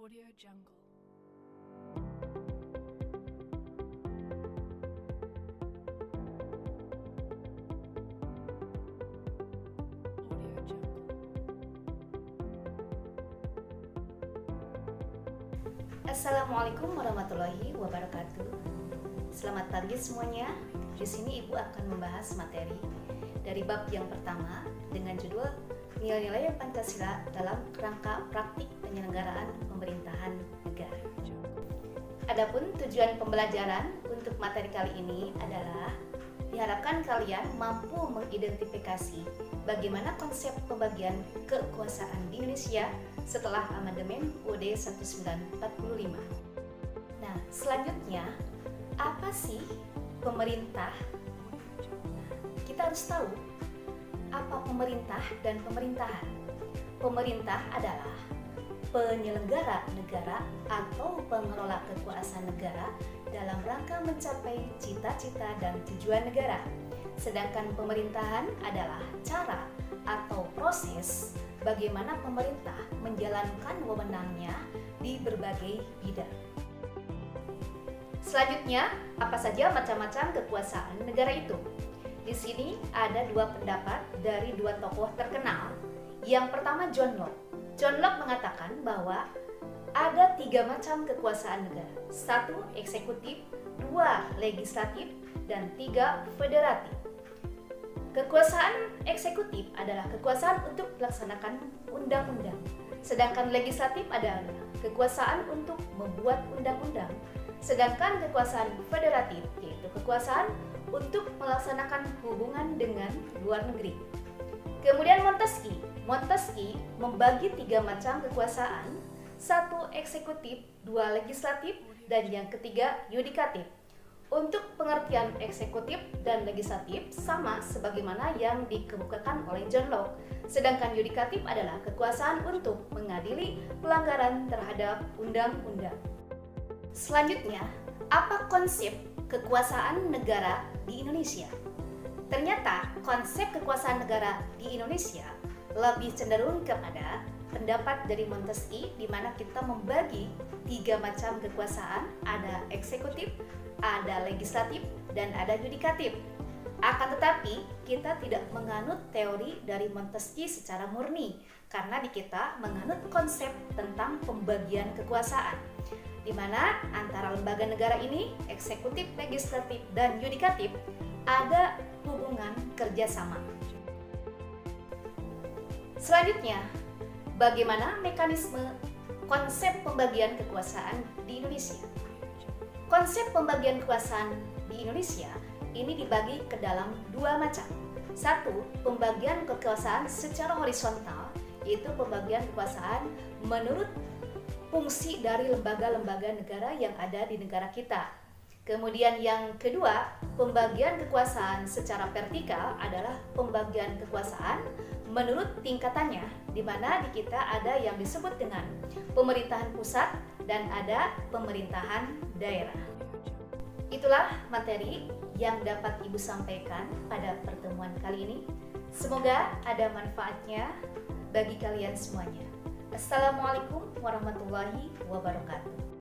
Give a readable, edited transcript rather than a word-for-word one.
Audio Jungle. Audio Jungle. Assalamualaikum warahmatullahi wabarakatuh. Selamat pagi semuanya. Di sini Ibu akan membahas materi dari bab yang pertama dengan judul Nilai-nilai Pancasila dalam Kerangka Praktik Penyelenggaraan Pemerintahan Negara. Adapun tujuan pembelajaran untuk materi kali ini adalah diharapkan kalian mampu mengidentifikasi bagaimana konsep pembagian kekuasaan di Indonesia setelah amandemen UUD 1945. Nah, selanjutnya, apa sih pemerintah? Nah, kita harus tahu apa pemerintah dan pemerintahan. Pemerintah adalah penyelenggara negara atau pengelola kekuasaan negara dalam rangka mencapai cita-cita dan tujuan negara. Sedangkan pemerintahan adalah cara atau proses bagaimana pemerintah menjalankan wewenangnya di berbagai bidang. Selanjutnya, apa saja macam-macam kekuasaan negara itu? Di sini ada dua pendapat dari dua tokoh terkenal. Yang pertama John Locke. John Locke mengatakan bahwa ada tiga macam kekuasaan negara. Satu, eksekutif, dua, legislatif, dan tiga, federatif. Kekuasaan eksekutif adalah kekuasaan untuk melaksanakan undang-undang. Sedangkan legislatif adalah kekuasaan untuk membuat undang-undang. Sedangkan kekuasaan federatif yaitu kekuasaan untuk melaksanakan hubungan dengan luar negeri. Kemudian Montesquieu membagi tiga macam kekuasaan, satu eksekutif, dua legislatif, dan yang ketiga yudikatif. Untuk pengertian eksekutif dan legislatif sama sebagaimana yang dikemukakan oleh John Locke. Sedangkan yudikatif adalah kekuasaan untuk mengadili pelanggaran terhadap undang-undang. Selanjutnya, apa konsep kekuasaan negara di Indonesia? Ternyata konsep kekuasaan negara di Indonesia lebih cenderung kepada pendapat dari Montesquieu, di mana kita membagi tiga macam kekuasaan, ada eksekutif, ada legislatif, dan ada yudikatif. Akan tetapi, kita tidak menganut teori dari Montesquieu secara murni, karena di kita menganut konsep tentang pembagian kekuasaan, di mana antara lembaga negara ini, eksekutif, legislatif, dan yudikatif, ada hubungan kerjasama. Selanjutnya, bagaimana mekanisme konsep pembagian kekuasaan di Indonesia? Konsep pembagian kekuasaan di Indonesia ini dibagi ke dalam dua macam. Satu, pembagian kekuasaan secara horizontal, yaitu pembagian kekuasaan menurut fungsi dari lembaga-lembaga negara yang ada di negara kita. Kemudian yang kedua, pembagian kekuasaan secara vertikal adalah pembagian kekuasaan menurut tingkatannya, di mana di kita ada yang disebut dengan pemerintahan pusat dan ada pemerintahan daerah. Itulah materi yang dapat Ibu sampaikan pada pertemuan kali ini. Semoga ada manfaatnya bagi kalian semuanya. Assalamualaikum warahmatullahi wabarakatuh.